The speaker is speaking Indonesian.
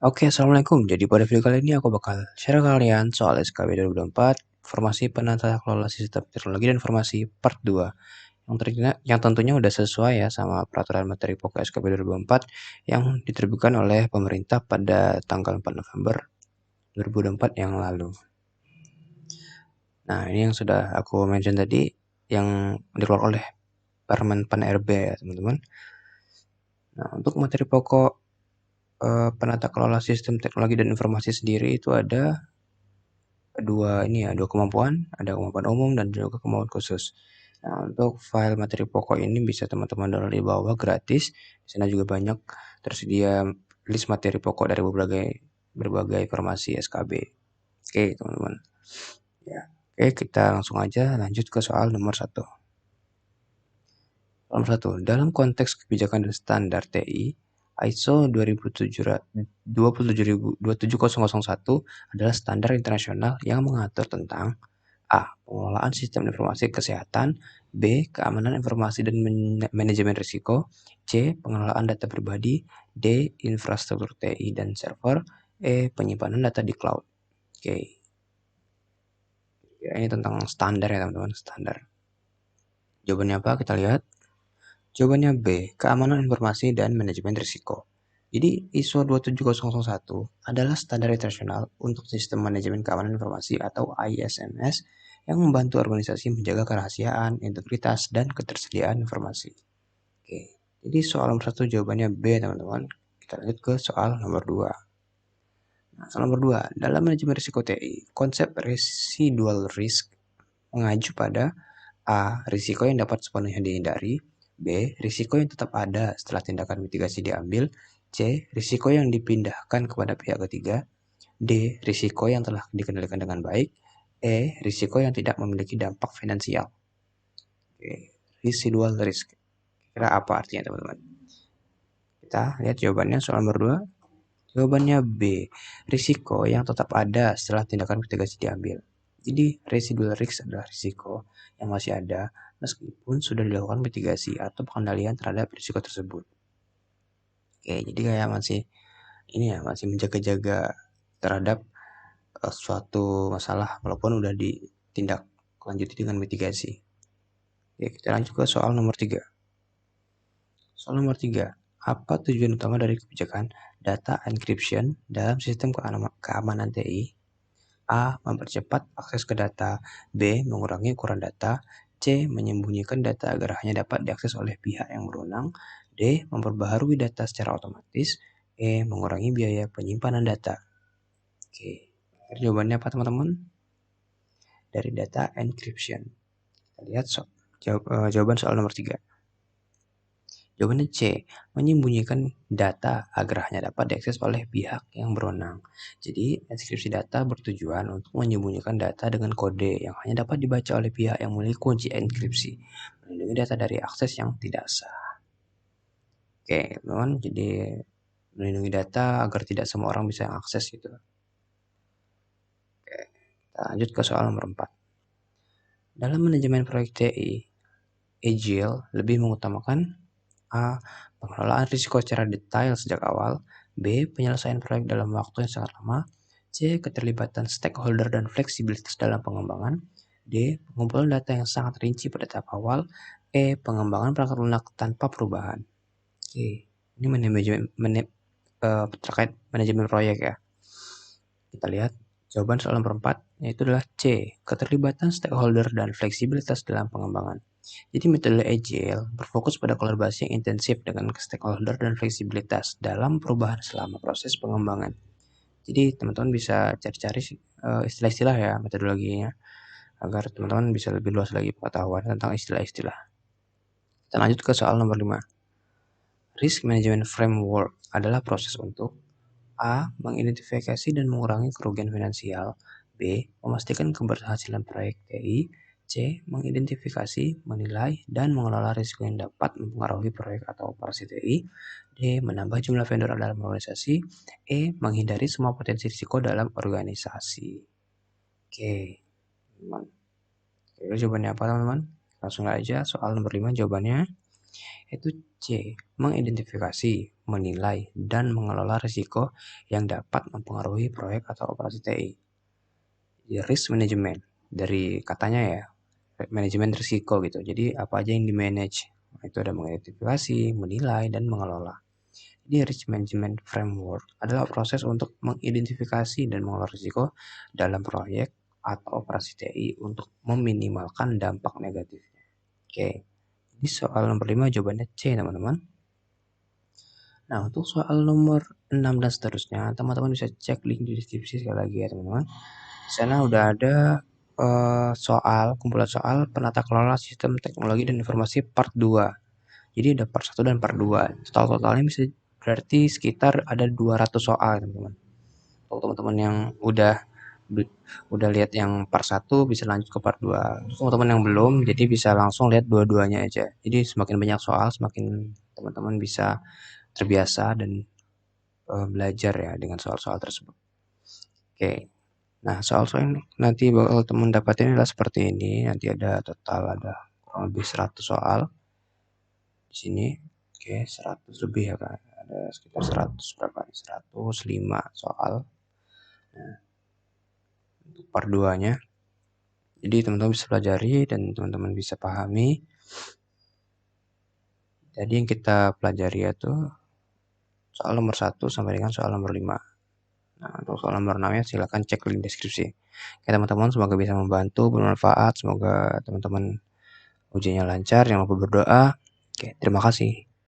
Oke, assalamualaikum. Jadi pada video kali ini aku bakal share ke kalian soal SKB 2024, Formasi Penata Kelola Sistem Teknologi dan Informasi Part 2, yang tentunya udah sesuai ya sama peraturan materi pokok SKB 2024 yang diterbitkan oleh pemerintah pada tanggal 4 November 2024 yang lalu. Nah, ini yang sudah aku mention tadi yang dikeluarkan oleh Permen Pan RB ya, teman-teman. Nah, untuk materi pokok penata kelola sistem teknologi dan informasi sendiri itu ada dua kemampuan, ada kemampuan umum dan juga kemampuan khusus. Nah, untuk file materi pokok ini bisa teman-teman download di bawah gratis. Di sana juga banyak tersedia list materi pokok dari berbagai formasi SKB. Oke, teman-teman. Ya. Oke, kita langsung aja lanjut ke soal nomor 1. Nomor 1, dalam konteks kebijakan dan standar TI, ISO 27001 adalah standar internasional yang mengatur tentang A. Pengelolaan sistem informasi kesehatan. B. Keamanan informasi dan manajemen risiko. C. Pengelolaan data pribadi. D. Infrastruktur TI dan server. E. Penyimpanan data di cloud. Oke. Ya, ini tentang standar ya teman-teman, standar. Jawabannya apa? Kita lihat. Jawabannya B. Keamanan informasi dan manajemen risiko. Jadi ISO 27001 adalah standar internasional untuk sistem manajemen keamanan informasi atau ISMS yang membantu organisasi menjaga kerahasiaan, integritas, dan ketersediaan informasi. Oke, jadi soal nomor 1 jawabannya B, teman-teman. Kita lanjut ke soal nomor 2. Nah, soal nomor 2, dalam manajemen risiko TI, konsep residual risk mengacu pada A. Risiko yang dapat sepenuhnya dihindari. B. Risiko yang tetap ada setelah tindakan mitigasi diambil. C. Risiko yang dipindahkan kepada pihak ketiga. D. Risiko yang telah dikendalikan dengan baik. E. Risiko yang tidak memiliki dampak finansial. Oke. Residual risk. Kira apa artinya teman-teman? Kita lihat jawabannya soal nomor 2. Jawabannya B. Risiko yang tetap ada setelah tindakan mitigasi diambil. Jadi residual risk adalah risiko yang masih ada meskipun sudah dilakukan mitigasi atau pengendalian terhadap risiko tersebut. Oke, jadi kayak masih menjaga-jaga terhadap suatu masalah walaupun udah ditindak lanjuti dengan mitigasi. Oke, kita lanjut ke soal nomor 3. Soal nomor 3. Apa tujuan utama dari kebijakan data encryption dalam sistem keamanan TI? A. Mempercepat akses ke data. B. Mengurangi ukuran data. C. Menyembunyikan data agar hanya dapat diakses oleh pihak yang berwenang. D. Memperbaharui data secara otomatis. E. Mengurangi biaya penyimpanan data. Oke, jawabannya apa teman-teman? Dari data encryption. Kita lihat jawaban soal nomor 3. Jawabannya C. Menyembunyikan data agar hanya dapat diakses oleh pihak yang berwenang. Jadi, enkripsi data bertujuan untuk menyembunyikan data dengan kode yang hanya dapat dibaca oleh pihak yang memiliki kunci enkripsi, melindungi data dari akses yang tidak sah. Oke, teman-teman, jadi melindungi data agar tidak semua orang bisa akses gitu. Oke, kita lanjut ke soal nomor 4. Dalam manajemen proyek TI, Agile lebih mengutamakan A. Pengelolaan risiko secara detail sejak awal. B. Penyelesaian proyek dalam waktu yang sangat lama. C. Keterlibatan stakeholder dan fleksibilitas dalam pengembangan. D. Pengumpulan data yang sangat rinci pada tahap awal. E. Pengembangan perangkat lunak tanpa perubahan. Oke, ini terkait manajemen proyek ya. Kita lihat jawaban soal nomor 4, yaitu adalah C. Keterlibatan stakeholder dan fleksibilitas dalam pengembangan. Jadi metode Agile berfokus pada kolaborasi yang intensif dengan stakeholder dan fleksibilitas dalam perubahan selama proses pengembangan. Jadi teman-teman bisa cari-cari istilah-istilah ya metodologinya agar teman-teman bisa lebih luas lagi pengetahuan tentang istilah-istilah. Kita lanjut ke soal nomor 5. Risk Management Framework adalah proses untuk A. Mengidentifikasi dan mengurangi kerugian finansial. B. Memastikan keberhasilan proyek TI. C. Mengidentifikasi, menilai, dan mengelola risiko yang dapat mempengaruhi proyek atau operasi TI. D. Menambah jumlah vendor dalam organisasi. E. Menghindari semua potensi risiko dalam organisasi. Oke, teman. Jawabannya apa teman-teman? Langsung aja soal nomor 5 jawabannya. Itu C. Mengidentifikasi, menilai, dan mengelola risiko yang dapat mempengaruhi proyek atau operasi TI. Risk management, dari katanya ya, manajemen risiko gitu. Jadi apa aja yang di-manage? Itu ada mengidentifikasi, menilai, dan mengelola. Jadi risk management framework adalah proses untuk mengidentifikasi dan mengelola risiko dalam proyek atau operasi TI untuk meminimalkan dampak negatifnya. Oke, jadi soal nomor 5 jawabannya C teman-teman. Nah untuk soal nomor 6 dan seterusnya teman-teman bisa cek link di deskripsi sekali lagi ya teman-teman. Di sana udah ada kumpulan soal penata kelola sistem teknologi dan informasi part 2. Jadi ada part 1 dan part 2. Totalnya bisa berarti sekitar ada 200 soal teman-teman. Untuk teman-teman yang udah lihat yang part 1 bisa lanjut ke part 2. Untuk teman-teman yang belum jadi bisa langsung lihat dua-duanya aja. Jadi semakin banyak soal semakin teman-teman bisa terbiasa dan belajar ya dengan soal-soal tersebut. Oke. Nah, soal-soal ini nanti bakal teman dapatin adalah seperti ini. Nanti ada total ada kurang lebih 100 soal di sini. Oke, 100 lebih ya kan. Ada sekitar 100 berapa nih? 105 soal. Nah, untuk part 2-nya. Jadi teman-teman bisa pelajari dan teman-teman bisa pahami. Jadi yang kita pelajari itu soal nomor 1 sampai dengan soal nomor 5. Nah, untuk soal nomor 6-nya silahkan cek link deskripsi. Oke teman-teman, semoga bisa membantu, bermanfaat. Semoga teman-teman ujiannya lancar. Jangan lupa berdoa. Oke, terima kasih.